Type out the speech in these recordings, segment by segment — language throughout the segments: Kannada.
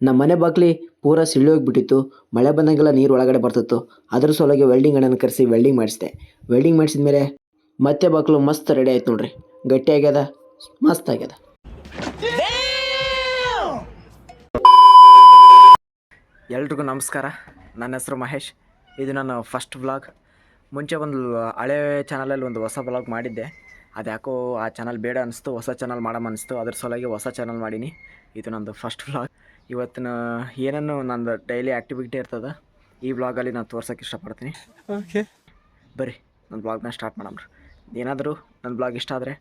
ನಮ್ಮ ಮನೆ ಬಾಗ್ಲಿ ಪೂರ ಸಿಳ್ಳಿ ಹೋಗಿಬಿಟ್ಟಿತ್ತು. ಮಳೆ ಬಂದಂಗೆಲ್ಲ ನೀರು ಒಳಗಡೆ ಬರ್ತಿತ್ತು. ಅದ್ರ ಸಲುವಾಗಿ ವೆಲ್ಡಿಂಗ್ ಅಣ್ಣನ ಕರೆಸಿ ವೆಲ್ಡಿಂಗ್ ಮಾಡಿಸಿದೆ. ವೆಲ್ಡಿಂಗ್ ಮಾಡಿಸಿದ ಮೇಲೆ ಮತ್ತೆ ಬಾಗ್ಲು ಮಸ್ತ್ ರೆಡಿ ಆಯ್ತು ನೋಡ್ರಿ. ಗಟ್ಟಿ ಆಗ್ಯದ, ಮಸ್ತ್ ಆಗ್ಯದ. ಎಲ್ರಿಗೂ ನಮಸ್ಕಾರ. ನನ್ನ ಹೆಸರು ಮಹೇಶ್. ಇದು ನನ್ನ ಫಸ್ಟ್ ವ್ಲಾಗ್. ಮುಂಚೆ ಒಂದು ಹಳೆ ಚಾನಲಲ್ಲಿ ಒಂದು ಹೊಸ ವ್ಲಾಗ್ ಮಾಡಿದ್ದೆ. ಅದು ಯಾಕೋ ಆ ಚಾನಲ್ ಬೇಡ ಅನಿಸ್ತು, ಹೊಸ ಚಾನಲ್ ಮಾಡಮ್ಮ ಅನಿಸ್ತು. ಅದ್ರ ಸಲುವಾಗಿ ಹೊಸ ಚಾನಲ್ ಮಾಡೀನಿ. ಇದು ನಂದು ಫಸ್ಟ್ ವ್ಲಾಗ್. ಇವತ್ತಿನ ಏನನ್ನು ನಂದು ಡೈಲಿ ಆ್ಯಕ್ಟಿವಿಟಿ ಇರ್ತದೆ ಈ ವ್ಲಾಗಲ್ಲಿ ನಾನು ತೋರ್ಸೋಕ್ಕೆ ಇಷ್ಟಪಡ್ತೀನಿ. ಓಕೆ, ಬರ್ರಿ ನನ್ನ ವ್ಲಾಗ್ನ ಸ್ಟಾರ್ಟ್ ಮಾಡಮ್ರಿ. ಏನಾದರೂ ನನ್ನ ವ್ಲಾಗ್ ಇಷ್ಟ ಆದರೆ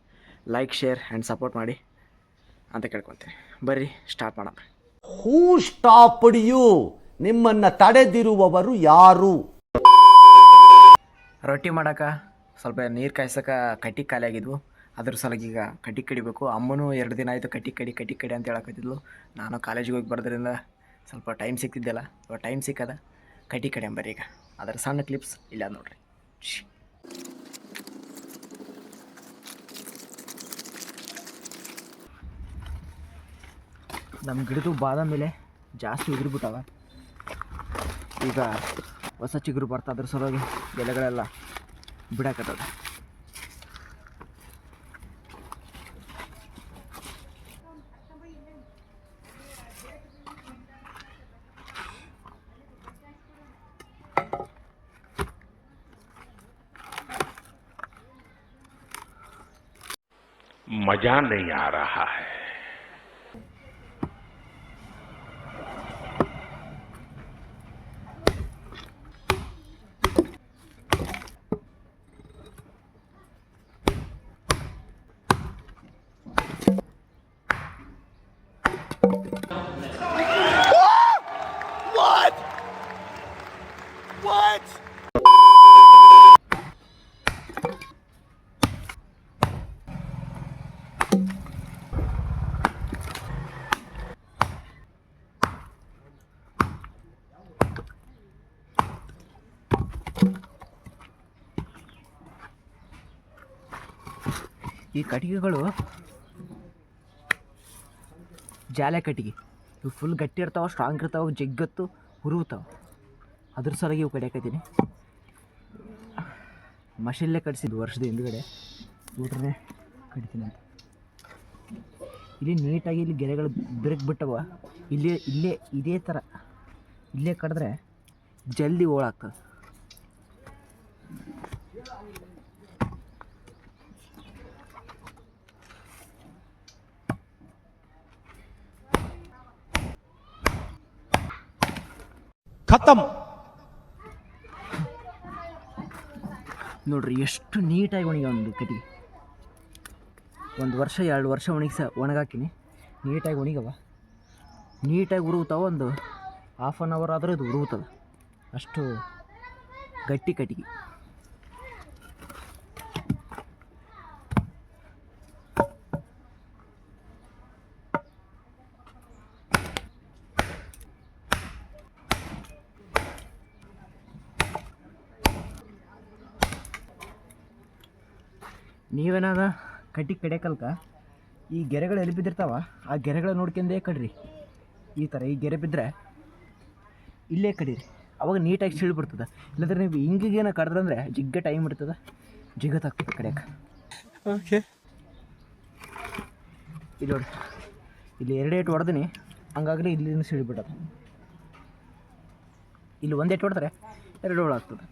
ಲೈಕ್, ಶೇರ್ ಆ್ಯಂಡ್ ಸಪೋರ್ಟ್ ಮಾಡಿ ಅಂತ ಕೇಳ್ಕೊತೀನಿ. ಬರ್ರಿ ಸ್ಟಾರ್ಟ್ ಮಾಡಮ್ರಿ. Who stopped you? ನಿಮ್ಮನ್ನ ತಡೆದಿರುವವರು ಯಾರು? ರೊಟ್ಟಿ ಮಾಡೋಕೆ ಸ್ವಲ್ಪ ನೀರು ಕಾಯ್ಸೋಕೆ ಕಟ್ಟಿ ಖಾಲಿ ಆಗಿದ್ವು. ಅದ್ರ ಸಲುವಾಗಿ ಈಗ ಕಟ್ಟಿ ಕಡಿಬೇಕು. ಅಮ್ಮನೂ 2 ದಿನ ಆಯಿತು ಕಟ್ಟಿ ಕಡಿ ಅಂತ ಹೇಳಕತ್ತಿದ್ಲು. ನಾನು ಕಾಲೇಜಿಗೆ ಹೋಗಿ ಬರೋದ್ರಿಂದ ಸ್ವಲ್ಪ ಟೈಮ್ ಸಿಕ್ತಿದ್ದೆಲ್ಲ, ಇವಾಗ ಟೈಮ್ ಸಿಕ್ಕದ ಕಟ್ಟಿ ಕಡಿ ಅಂಬರಿ. ಈಗ ಅದರ ಸಣ್ಣ ಕ್ಲಿಪ್ಸ್ ಇಲ್ಲ ನೋಡ್ರಿ. ನಮ್ಮ ಗಿಡದು ಬಾದಾಮಿ ಮೇಲೆ ಜಾಸ್ತಿ ಉದುರಿಬಿಟ್ಟವ. ಈಗ ಹೊಸ ಚಿಗುರು ಬರ್ತಾ, ಅದ್ರ ಸಲುವಾಗಿ ಎಲೆಗಳೆಲ್ಲ ಬಿಡಾಕತ್ತದ. मजा नहीं आ रहा है. ಈ ಕಟ್ಟಿಗೆಗಳು ಜಾಲೆ ಕಟ್ಟಿಗೆ, ಇವು ಫುಲ್ ಗಟ್ಟಿ ಇರ್ತಾವೆ, ಸ್ಟ್ರಾಂಗ್ ಇರ್ತಾವೆ, ಜಗ್ಗತ್ತು ಹುರುತಾವೆ. ಅದ್ರ ಸಲುವಾಗಿ ಇವು ಕಡಿಯಾಕತ್ತೀನಿ. ಮಷಿನ್ಲೇ ಕಡಿಸಿದ್ದು ವರ್ಷದ ಹಿಂದುಗಡೆ, ಊಟ್ರನ್ನೇ ಕಡಿತೀನಿ ಅಂತ. ಇಲ್ಲಿ ನೀಟಾಗಿ ಇಲ್ಲಿ ಗೆರೆಗಳು ಬಿರುಕು ಇಲ್ಲೇ ಇದೇ ಥರ ಇಲ್ಲೇ ಕಡಿದ್ರೆ ಜಲ್ದಿ ಓಳಾಗ್ತದೆ. ಖತಮ್. ನೋಡ್ರಿ ಎಷ್ಟು ನೀಟಾಗಿ ಒಣಗಿ ಒಂದು ಕಟ್ಟಿಗೆ. 1 ವರ್ಷ 2 ವರ್ಷ ಒಣಗಾಕಿನಿ. ನೀಟಾಗಿ ಒಣಗವ, ನೀಟಾಗಿ ಉರುಗುತ್ತಾವ. ಒಂದು ½ ಅನ್ ಅವರ್ ಆದರೂ ಇದು ಉರುಗುತ್ತದೆ, ಅಷ್ಟು ಗಟ್ಟಿ ಕಟ್ಟಿಗೆ. ನೀವೇನಾದ ಕಟ್ಟಿ ಕಡಿಯಕಲ್ಕ ಈ ಗೆರೆಗಳು ಎಲ್ಲಿ ಬಿದ್ದಿರ್ತಾವ, ಆ ಗೆರೆಗಳು ನೋಡ್ಕೊಂಡೇ ಕಡ್ರಿ. ಈ ಥರ ಈ ಗೆರೆ ಬಿದ್ದರೆ ಇಲ್ಲೇ ಕಡೀರಿ, ಅವಾಗ ನೀಟಾಗಿ ಸಿಳ್ಬಿಡ್ತದೆ. ಇಲ್ಲಾಂದ್ರೆ ನೀವು ಹಿಂಗಿಗೇನ ಕಡ್ದ್ರಂದ್ರೆ ಜಿಗ್ಗ ಟೈಮ್ ಇರ್ತದೆ, ಜಿಗತ್ತಾಗ್ತದೆ ಕಡಿಯೋಕೆ. ಓಕೆ, ಇಲ್ಲಿ ನೋಡಿ, ಇಲ್ಲಿ 2 ಏಟು ಹೊಡೆದಿನಿ, ಹಂಗಾಗಲಿ ಇಲ್ಲಿಂದ ಸಿಳ್ಬಿಡೋದು. ಇಲ್ಲಿ 1 ಏಟು ಹೊಡೆದ್ರೆ 2 ಹೋಳು ಆಗ್ತದೆ.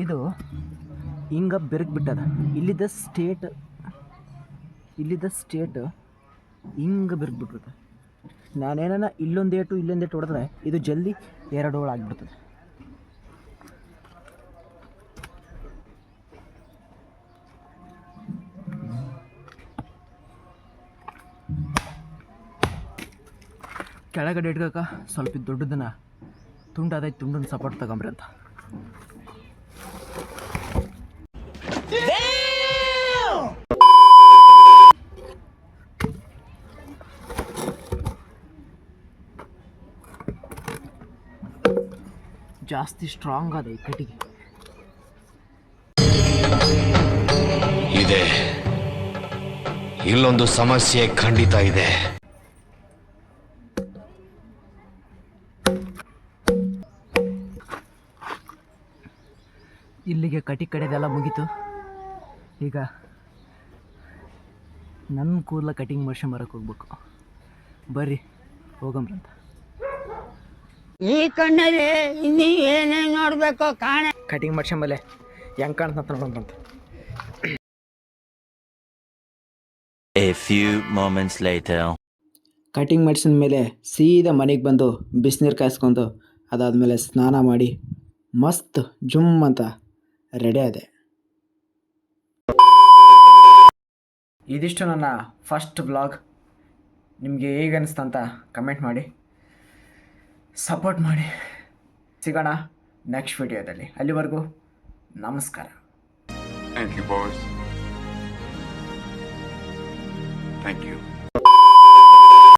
ಇದು ಹಿಂಗೆ ಬೆರಗ್ ಬಿಟ್ಟದ. ಇಲ್ಲಿದ್ದ ಸ್ಟೇಟ್ ಹಿಂಗೆ ಬೆರಗ್ ಬಿಟ್ಬಿಡ್ತದೆ. ನಾನೇನ ಇಲ್ಲೊಂದೇಟು ಹೊಡೆದ್ರೆ ಇದು ಜಲ್ದಿ 2 ಹೋಳು ಆಗಿಬಿಡ್ತದೆ. ಕೆಳಗಡೆ ಇಟ್ಕೋಕ ಸ್ವಲ್ಪ ದೊಡ್ಡದನ್ನ ತುಂಡಾದೈತೆ, ತುಂಡನ್ನು ಸಪೋರ್ಟ್ ತಗೊಂಬ್ರಿ ಅಂತ. ಜಾಸ್ತಿ ಸ್ಟ್ರಾಂಗ್ ಅದ ಈ ಕಟ್ಟಿಗೆ. ಇದೆ, ಇಲ್ಲೊಂದು ಸಮಸ್ಯೆ ಖಂಡಿತ ಇದೆ. ಇಲ್ಲಿಗೆ ಕಟಿಂಗ್ ಕಡೆದೆಲ್ಲ ಮುಗೀತು. ಈಗ ನನ್ನ ಕೂದಲ ಕಟಿಂಗ್ ಮಾಡ್ಸ್ಕೊಂಬರಕ್ಕೆ ಹೋಗ್ಬೇಕು. ಬರ್ರಿ ಹೋಗಮ್ರಂತ. ಈ ಕಣ್ಣಲ್ಲಿ ಇನ್ನೀ ಏನೇನು ನೋಡ್ಬೇಕು ಕಾಣೆ. ಕಟಿಂಗ್ ಮಾಡ್ಸ್ಕೊಂಬಲೆ ಹೆಂಗೆ ಕಾಣ್ತಂತ ನೋಡೋಣಂತ. A few moments later. Cutting ಮಾಡಿಸಿದ ಮೇಲೆ ಸೀದಾ ಮನೆಗೆ ಬಂದು ಬಿಸಿನೀರು ಕಾಯಿಸ್ಕೊಂಡು ಅದಾದಮೇಲೆ ಸ್ನಾನ ಮಾಡಿ ಮಸ್ತ್ ಜುಮ್ ಅಂತ ರೆಡಿ ಆದೆ. ಇದಿಷ್ಟು ನನ್ನ ಫಸ್ಟ್ ವ್ಲಾಗ್. ನಿಮಗೆ ಹೇಗೆ ಅನಿಸ್ತು ಅಂತ ಕಮೆಂಟ್ ಮಾಡಿ, ಸಪೋರ್ಟ್ ಮಾಡಿ. ಸಿಗೋಣ ನೆಕ್ಸ್ಟ್ ವಿಡಿಯೋದಲ್ಲಿ. ಅಲ್ಲಿವರೆಗೂ ನಮಸ್ಕಾರ. Thank you, boys. Thank you.